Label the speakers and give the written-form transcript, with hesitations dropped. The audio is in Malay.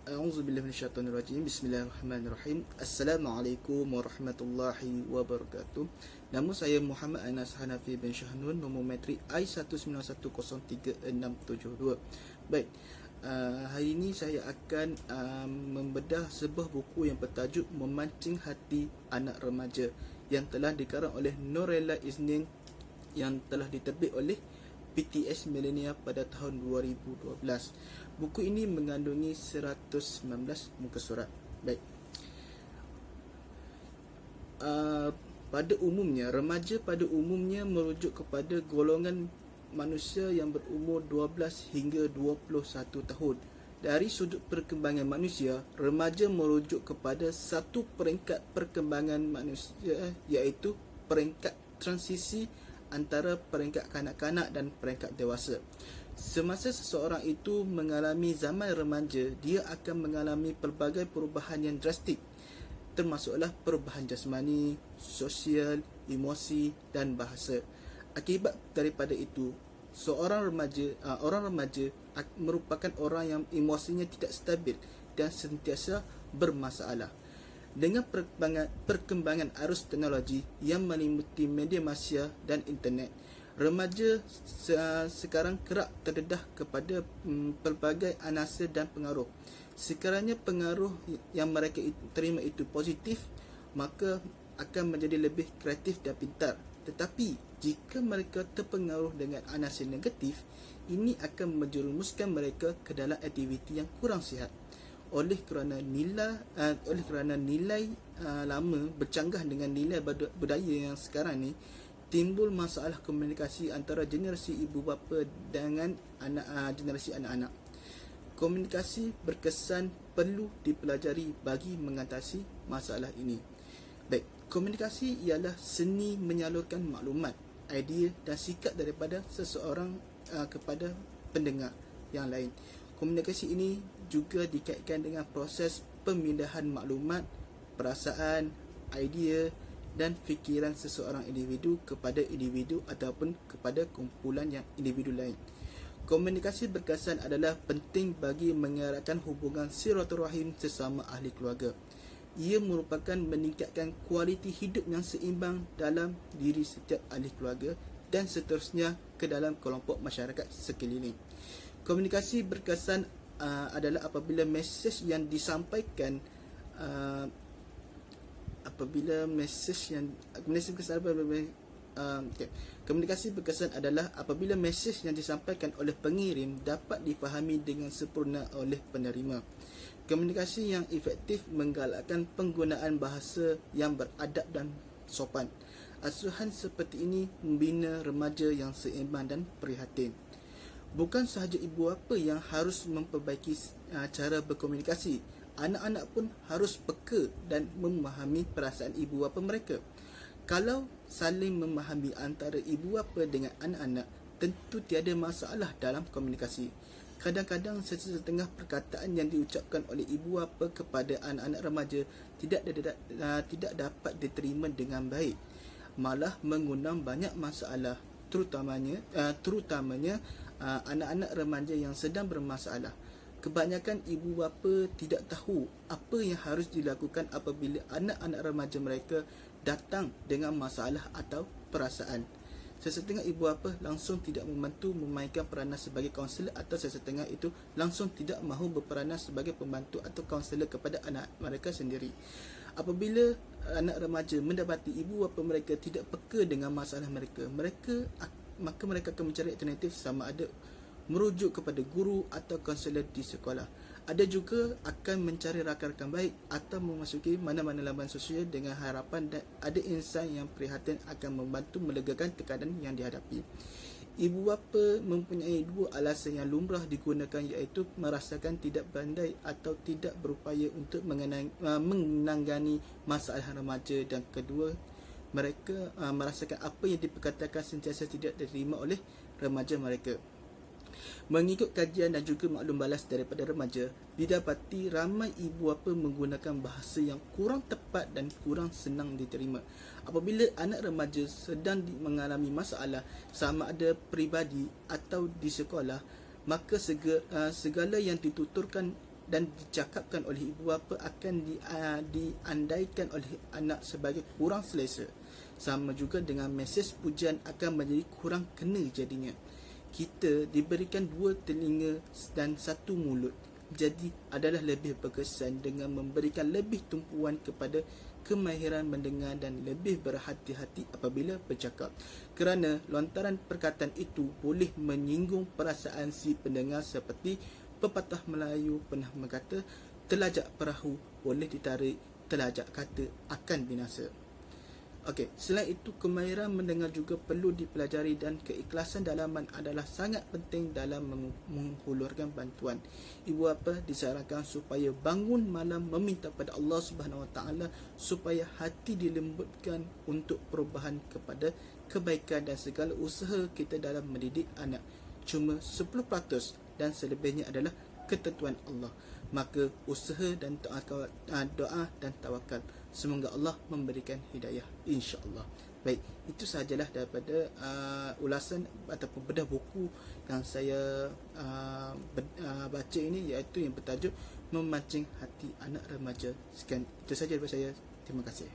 Speaker 1: A'udzubillahi minasyaitonirrajim. Bismillahirrahmanirrahim. Assalamualaikum warahmatullahi wabarakatuh. Nama saya Muhammad Anas Hanafi bin Syahnun, nombor matrik I191036672. Baik, hari ini saya akan membedah sebuah buku yang bertajuk Memancing Hati Anak Remaja yang telah dikarang oleh Norella Isnin, yang telah diterbit oleh PTS Millennia pada tahun 2012. Buku ini mengandungi 119 muka surat. Baik. Pada umumnya, remaja pada umumnya merujuk kepada golongan manusia yang berumur 12 hingga 21 tahun. Dari sudut perkembangan manusia, remaja merujuk kepada satu peringkat perkembangan manusia, iaitu peringkat transisi antara peringkat kanak-kanak dan peringkat dewasa. Semasa seseorang itu mengalami zaman remaja, dia akan mengalami pelbagai perubahan yang drastik, termasuklah perubahan jasmani, sosial, emosi dan bahasa. Akibat daripada itu, orang remaja merupakan orang yang emosinya tidak stabil dan sentiasa bermasalah. Dengan perkembangan arus teknologi yang meliputi media massa dan internet, remaja sekarang kerap terdedah kepada pelbagai anasa dan pengaruh. Sekiranya pengaruh yang mereka terima itu positif, maka akan menjadi lebih kreatif dan pintar. Tetapi jika mereka terpengaruh dengan anasa negatif, ini akan menjerumuskan mereka ke dalam aktiviti yang kurang sihat. Oleh kerana nilai lama bercanggah dengan nilai budaya yang sekarang ni, timbul masalah komunikasi antara generasi ibu bapa dengan generasi anak-anak. Komunikasi berkesan perlu dipelajari bagi mengatasi masalah ini. Baik, komunikasi ialah seni menyalurkan maklumat, idea dan sikap daripada seseorang kepada pendengar yang lain. Komunikasi ini juga dikaitkan dengan proses pemindahan maklumat, perasaan, idea dan fikiran seseorang individu kepada individu ataupun kepada kumpulan yang individu lain. Komunikasi berkesan adalah penting bagi mengeratkan hubungan silaturahim sesama ahli keluarga. Ia merupakan meningkatkan kualiti hidup yang seimbang dalam diri setiap ahli keluarga dan seterusnya ke dalam kelompok masyarakat sekeliling. Komunikasi berkesan adalah apabila mesej yang disampaikan Komunikasi berkesan adalah apabila mesej yang disampaikan oleh pengirim dapat difahami dengan sempurna oleh penerima. Komunikasi yang efektif menggalakkan penggunaan bahasa yang beradab dan sopan. Asuhan seperti ini membina remaja yang seimbang dan prihatin. Bukan sahaja ibu bapa yang harus memperbaiki cara berkomunikasi, anak-anak pun harus peka dan memahami perasaan ibu bapa mereka. Kalau saling memahami antara ibu bapa dengan anak-anak, tentu tiada masalah dalam komunikasi. Kadang-kadang setengah perkataan yang diucapkan oleh ibu bapa kepada anak-anak remaja tidak dapat diterima dengan baik, malah mengundang banyak masalah, terutamanya anak-anak remaja yang sedang bermasalah. Kebanyakan ibu bapa tidak tahu apa yang harus dilakukan apabila anak-anak remaja mereka datang dengan masalah atau perasaan. Sesetengah ibu bapa langsung tidak membantu memainkan peranan sebagai kaunselor, atau sesetengah itu langsung tidak mahu berperanan sebagai pembantu atau kaunselor kepada anak mereka sendiri. Apabila anak remaja mendapati ibu bapa mereka tidak peka dengan masalah mereka, maka mereka akan mencari alternatif, sama ada merujuk kepada guru atau kaunselor di sekolah. Ada juga akan mencari rakan-rakan baik atau memasuki mana-mana laman sosial dengan harapan dan ada insan yang prihatin akan membantu melegakan tekanan yang dihadapi. Ibu bapa mempunyai dua alasan yang lumrah digunakan, iaitu merasakan tidak pandai atau tidak berupaya untuk menangani masalah remaja, dan kedua, mereka merasakan apa yang diperkatakan sentiasa tidak diterima oleh remaja mereka. Mengikut kajian dan juga maklum balas daripada remaja, didapati ramai ibu bapa menggunakan bahasa yang kurang tepat dan kurang senang diterima. Apabila anak remaja sedang mengalami masalah, sama ada peribadi atau di sekolah, maka segala yang dituturkan dan dicakapkan oleh ibu bapa akan diandaikan oleh anak sebagai kurang selesa. Sama juga dengan mesej pujian akan menjadi kurang kena jadinya. Kita diberikan 2 telinga dan 1 mulut, jadi adalah lebih berkesan dengan memberikan lebih tumpuan kepada kemahiran mendengar dan lebih berhati-hati apabila bercakap, kerana lontaran perkataan itu boleh menyinggung perasaan si pendengar, seperti pepatah Melayu pernah berkata, telajak perahu boleh ditarik, telajak kata akan binasa. Okey, selain itu kemahiran mendengar juga perlu dipelajari dan keikhlasan dalaman adalah sangat penting dalam menghulurkan bantuan. Ibu bapa disarankan supaya bangun malam meminta pada Allah Subhanahu Wa Taala supaya hati dilembutkan untuk perubahan kepada kebaikan dan segala usaha kita dalam mendidik anak. Cuma 10% dan selebihnya adalah ketentuan Allah. Maka usaha dan doa dan tawakal. Semoga Allah memberikan hidayah, insya-Allah. Baik, itu sahajalah daripada ulasan ataupun bedah buku yang saya baca ini, iaitu yang bertajuk Memancing Hati Anak Remaja. Sekian, itu sahaja daripada saya. Terima kasih.